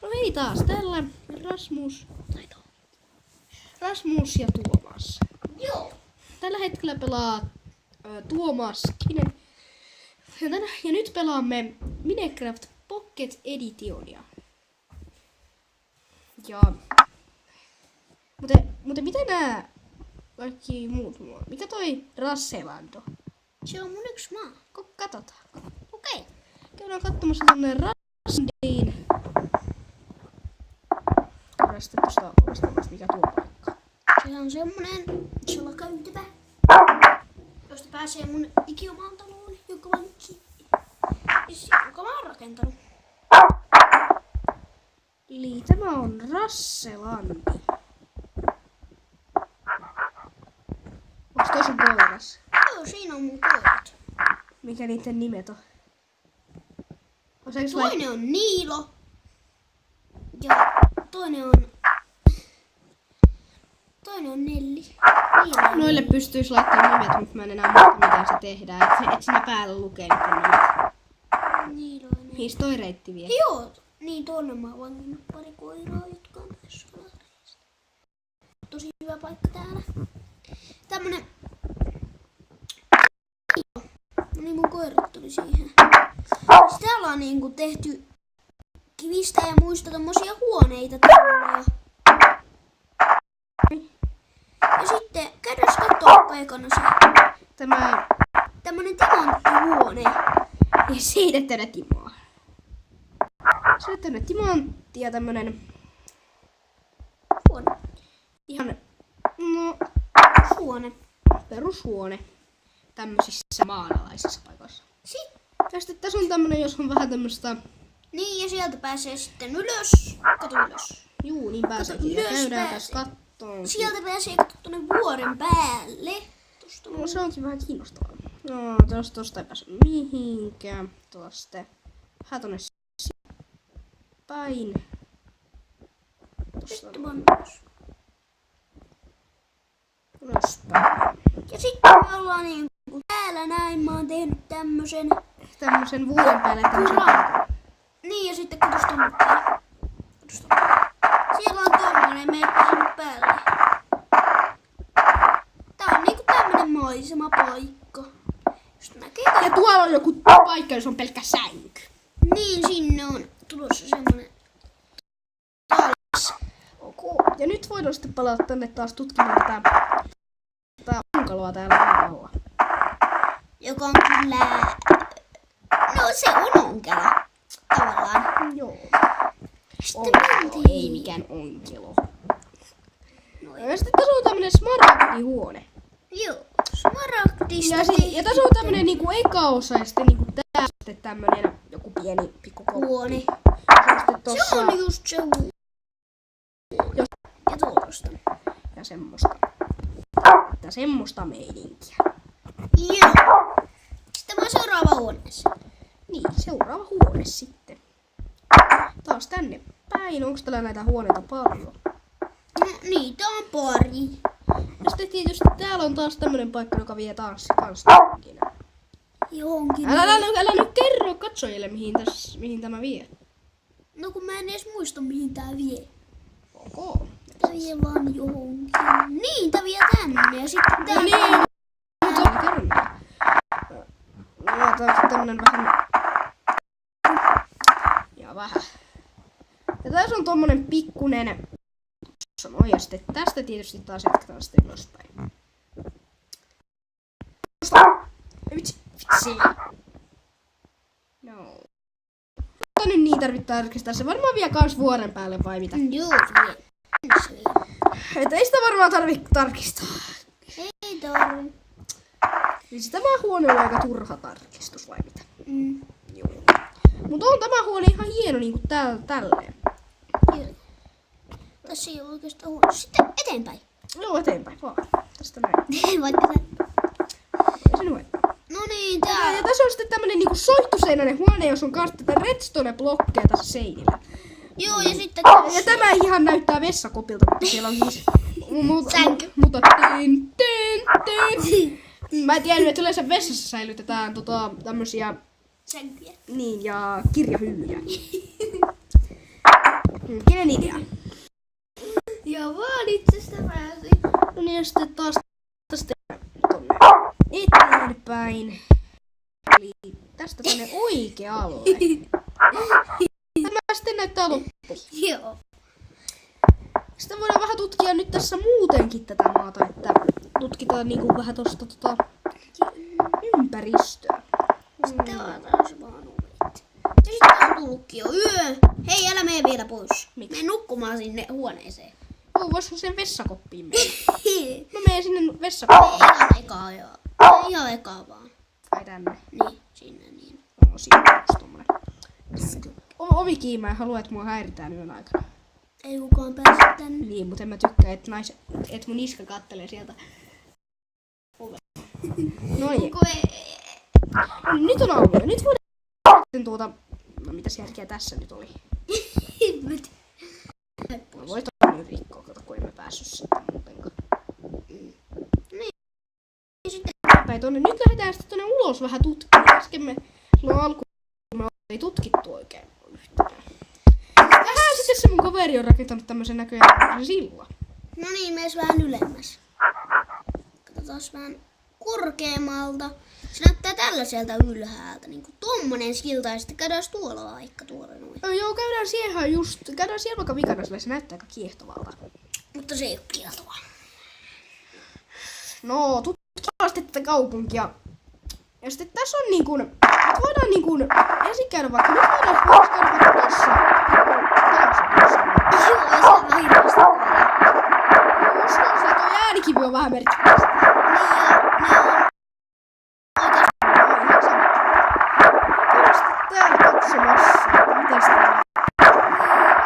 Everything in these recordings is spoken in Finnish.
No hei taas, täällä Rasmus ja Tuomas. Joo. Tällä hetkellä pelaa Tuomas Kinen. Ja nyt pelaamme Minecraft Pocket Editionia. Ja... Mutta mitä nää kaikki muut muut? Mikä toi Rasselando? Se on mun yksi maa. Katsotaan. Okei. Käydään katsomassa tonne Rasselin. Käydään sitten tosta vastaamasta mikä tuo paikka. Se on semmonen salakayhtymä, josta pääsee mun ikiomaan taloon, joka mä oon rakentanut. Eli tämä on Rasselandi. Onks toi sun koiras? Joo, siinä on mun koirat. Mikä niiden nimet on? Toinen on Niilo. Ja toinen on Nelli. Noille pystyis laittamaan nimet, mutta mä en enää muista miten se tehdään. Et sinä päällä lukee niiden nimet. Niilo ja Nelli. Mihin toi reitti vie? Joo, niin tuonne mä oon vanginnut pari koiraa, jotka on tässä kalareissa. Tosi hyvä paikka täällä. Tämmönen... No niin, mun koirat tuli siihen. Täällä on niinku tehty kivistä ja muista tommosia huoneita täällä. Ja sitten käydään kattoo paikana se. Tämmönen timanttihuone. Ja siitä tänne Timoa. Se on tänne timanttia tämmönen... Huone. Ihan... No... Huone. Perushuone. Tämmöisissä maanalaisissa paikoissa. Ja sitten tässä on tämmönen, jos on vähän tämmöstä... Niin, ja sieltä pääsee sitten ylös. Kato ylös. Juu, niin pääseekin. Ja käydään tässä kattoon. Sieltä pääsee tuonne vuoren päälle. Tosta No se onkin vähän kiinnostavaa. No, tosta ei pääse mihinkään. Tuosta. Vähän tonne päin. Tosta sitten vaan ylöspäin. ja sitten me ollaan niinku täällä näin. Mä oon tehnyt Tämmösen vuoren päälle tämmösen Hurraa. Niin, ja sitten katos tonne päin. Siellä on tommonen, meitä sinne päälle. Tää on niinku tämmönen maisemapaikka. Just näkee. ja tuolla on joku paikka, jossa on pelkkä sänky. Niin, sinne on tulossa semmonen. Okay. Ja nyt voidaan sitten palata tänne taas tutkimaan tätä onkaloa täällä alla. Joka on kyllä... No se on onkelo. Tavallaan. Joo. Sitten Ei mikään onkelo. No Ja sitten tässä on tämmönen smaragdihuone. Joo. Smaragdista Ja tässä on tämmönen niinku eka osa ja sitten niinku tää sitten tämmönen joku pieni pikkukoppi. huone. Ja se on sitten tossa Se on just se huone. Ja tuosta. ja semmoista. Ja semmoista meininkiä. Joo. Sitten vaan seuraava huoneeseen. Niin, seuraava huone sitten. Taas tänne päin. Onko täällä näitä huoneita paljon? No niitä on pari. Ja sitten tietysti täällä on taas tämmönen paikka, joka vie taas johonkin. Johonkin. Älä nyt kerro katsojille, mihin tämä vie. No kun mä en edes muista mihin tää vie. Ok. Tää vie vaan johonkin. Niin, tää vie tänne ja sitten tää. No niin. Kerron. No, tää on tämmönen vähän... Ja vähän. Ja tässä on tommonen pikkunen... No ja sitten tästä tietysti taas jatketaan sitten ylöspäin. Vitsi. No. Mutta nyt niin tarvittaa tarkistaa. Se varmaan vie kans vuoren päälle vai mitä? Joo, vie. Se vie. Et ei sitä varmaan tarvitse tarkistaa. Ei tarvi. Siis tämä huone on aika turha tarkistus vai mitä? Joo. Mutta on tämä huone ihan hieno niinku tälleen. Joo. Tässä ei ole oikeastaan huone. Sitten eteenpäin. Joo, eteenpäin vaan. Tästä näin. Vaikka Sinua. no niin, Ja tää. tässä on sitten tämmönen niinku soihtuseinäinen huone, jossa on kans tätä redstone-blokkeja tässä seinillä. Joo, ja sitten Ja tämä ihan näyttää vessakopilta, mutta siellä on siis... Sänky. Mutta mä en tiennyt, että yleensä vessassa säilytetään tämmösiä... sänkyjä. Niin, ja kirjahyllyjä. loistelijan idea. Ja vaan itsestä pääsi. No niin, ja sitten taas tonne eteenpäin. Eli tästä tonne oikealle. Tämä sitten näyttää loppu. Joo. Sitten voidaan vähän tutkia nyt tässä muutenkin tätä maata, että tutkitaan niinku vähän tosta ympäristöä. Sitten vaan taas vaan ovet. Ja sitten on tullutkin jo yö. Hei, älä mene vielä pois. Miksi? Mene nukkumaan sinne huoneeseen. Joo, voisiko sen vessakoppiin mennä? Mä menen sinne vessakoppiin. Ihan ekaa joo. Ihan ekaa vaan. Ai tänne. Niin, sinne niin. No, siinä on just tommonen. Ovi kiinni, mä en halua, että mua häiritään yön aikana. Ei kukaan pääse tänne. Niin, mutta en mä tykkää, että mun iska kattelee sieltä Noin. No, nyt on auki. Nyt voidaan no mitäs järkeä tässä nyt oli? No, voi toi nyt rikkoa, kato kun emme päässyt sitten muutenkaan. Päin tonne. Nyt lähdetään sitten tonne ulos vähän tutkimaan. Äsken me silloin alkuun ei tutkittu oikein yhtään. Tähän sitten se mun kaveri on rakentanut tämmösen näköjään sillan. No niin, mees vähän ylemmäs. Katsotaan vähän korkeammalta. Se näyttää tällaiselta ylhäältä, niinku tommonen silta, ja sitten käydään tuolla vaikka tuolla noin. Joo, käydään siellä vaikka vikana, sillä se näyttää aika kiehtovalta. Mutta se ei oo kiehtovaa. No, tutkitaan sitten tätä kaupunkia. Ja sitten tässä on niin kuin, voidaan niin kuin, ensin käydä vaikka, nyt voidaan käydä vaikka tossa. Joo, ja se on vähän hirveästi kohdalla. Uskon sillä, toi äänikivi on vähän merkittävästi. Niin, ja ne on Täällä katsomassa, että miten sitä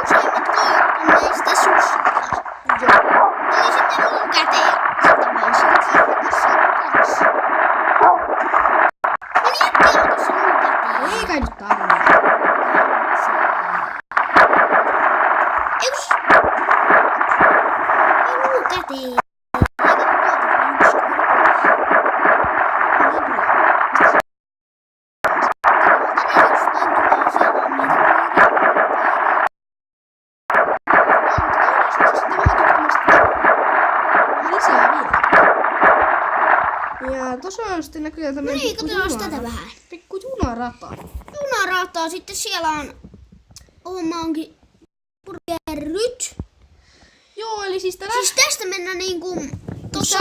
useimmat koirat on meistä sussuja. Tuli sitten mun käteen. Sitten vaan siitä. tässä on 2. No niin, äkkiä on tossa mun käteen. Ei kai nyt tarvitse. Eikus? Ei mun käteen. Eikä tuolta yksi ja tuossa on sitten näkyy tämmönen No niin, katsotaan tätä vähän. Pikku junarata. Junarataa, sitten siellä on onkin burgeryt. Joo, eli siis tää Siis tästä mennään niinku tossa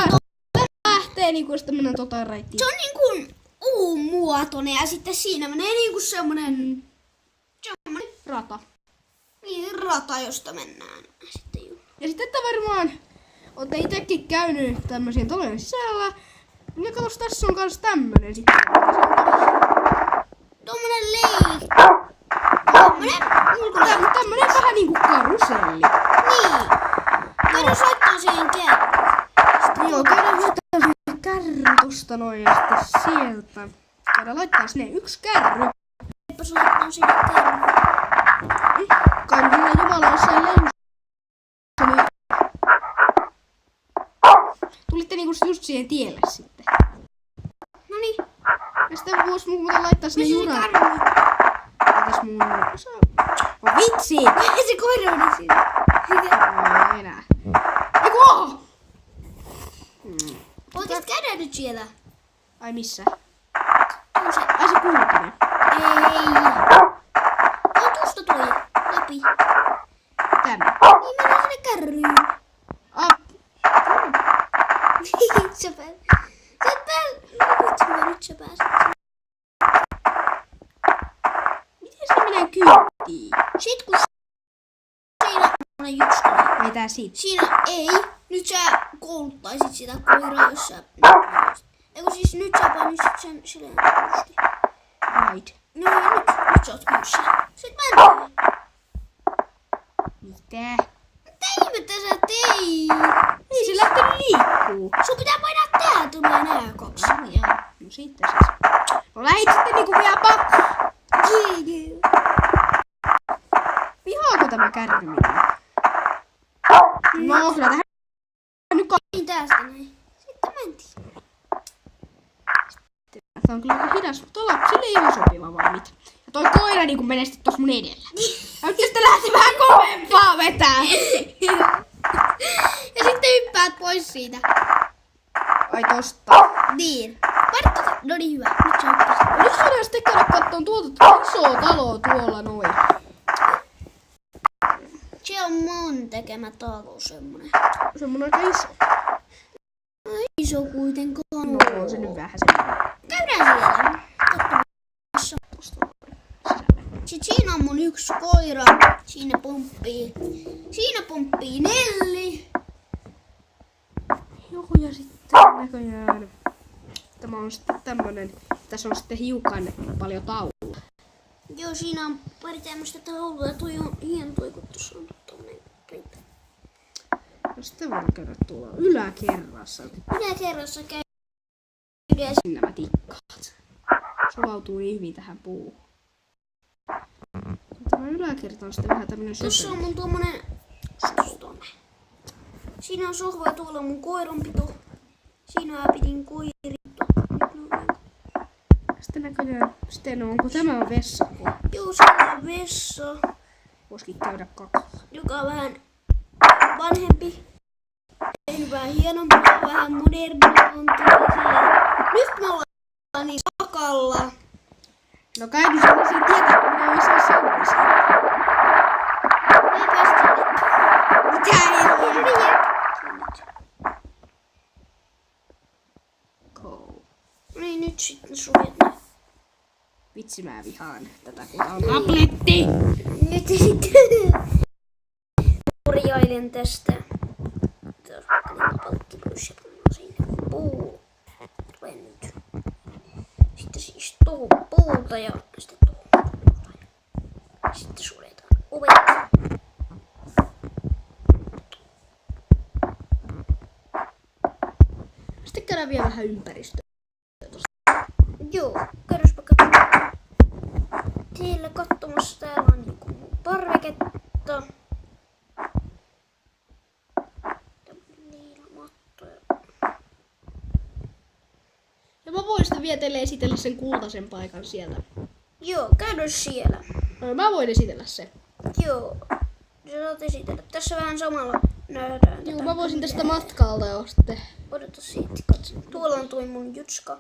lähtee niinku sitten mennään raittiin. se on niinku U-muotoinen ja sitten siinä menee niinku semmonen Rata. niin rata, josta mennään sitten ju. Ja sitten että varmaan ootte itekin käynyt tämmösien talojen sisällä. Ja katos, tässä on kans tämmönen sitten. Tommonen tommonen ulkona. Tämmönen vähän niinku karuselli. Niin. Käydään soittaa siihen kärryyn. Joo, käydään soittaa siihen kärry tosta noin ja sitten sieltä. Käydään laittaa sinne 1 kärry. Eipä soittaa siihen kärryyn. Kai minä Jumala jossain levyssä. Niin tulitte niinku just siihen tielle sitten. Noniin. Ja sitten vois muuten laittaa sinne Missä se junaan. kärry? Laitas mun... Oh, vitsi! Se koira oli siinä. Ei enää. Eiku oo! Voitais käydä nyt siellä? Ai missä? On se. Ai se kulkinen. Ei. On tuosta toi läpi. Tämä. Niin mennään sinne kärryyn. Sä pääs. Sä et pääs. Nyt sä pääset. Miten se menee kyytiin? Sit kun siinä on juskana. Ai tää siitä. Siinä ei. Nyt sä kouluttaisit sitä koiraa, jos sä... Eiku siis nyt sä panisit sen silleen justi. Right. No ja nyt sä oot kyyssä. Sit mennään. Mitä? Mitä ihmettä sä teit? Ei se lähtenyt liikkuu. Sun pitää painaa tää, tulee nää 2. No sitten siis. No lähit sitten niinku vielä pakko. Vihaako tämä kärry minua? No kyllä tähän nyt Niin tästä näin. Sitten mentiin. Tää on kyllä aika hidas, mutta sille ei ole sopiva vaan mit. Ja toi koira niinku menee sit tossa mun edellä. Ja nyt tästä lähti vähän kovempaa vetää. Ja sitten hyppäät pois siitä. Ai tosta. Niin. Partta. No niin hyvä. Nyt sä hyppäsit. Nyt voidaan sitten käydä kattoon tuota isoa taloa tuolla noin. Se on mun tekemä talo semmonen. Semmonen aika iso. Iso kuitenkaan. No on se nyt vähän semmonen. Käydään siellä. Katsomassa. Sitten siinä on mun yksi koira. Siinä pomppii Nelli. Joo, ja sitten näköjään tämä on sitten tämmönen, tässä on sitten hiukan paljon taulua. Joo, siinä on pari tämmöstä taulua. Toi on hieno toi, kun tuossa on tommonen riita. No sitten voidaan käydä tuolla yläkerrassa. Yläkerrassa käy. Nämä tikkaat. Sulautuu niin hyvin tähän puuhun. Tämä yläkerta on sitten vähän tämmönen Tuossa on mun tuommoinen. Siinä on sohva ja tuolla on mun koiranpito. Siinä mä pidin koirittu. Sitten näköjään, sitten onko tämä vessako? Joo, siellä on vessa, Voisikin käydä kakalla. joka on vähän vanhempi. Ei vähän hienompi, vähän modernisempi. Nyt me ollaan niin pakalla. No kai nyt haluaisin tietää, kun minä olisin sanoisin. Ei päästä. Mitä ei ole? Go. Niin nyt sitten suljetaan. Vitsi mä vihaan tätä, kun on tabletti. Nyt sitten korjailen tästä. Tässä on vaikka palkki pois ja pannaan sinne puu. Tulee nyt. Sitten siis tuohon puuta ja sitten tuohon puuta. Sitten suljetaan ovet. Sitten käydään vielä vähän ympäristöä. Joo, käydäspä katsomaan. Siellä katsomassa täällä on niinku mun parveketta. Ja mä voin sitten vielä teille esitellä sen kultaisen paikan sieltä. Joo, käydä siellä. Mä voin esitellä se. Joo, sä saat esitellä. Tässä vähän samalla nähdään. Joo, mä voisin tästä matkalta jo sitten. Odota siitä, katso. Tuolla on toi mun jutska.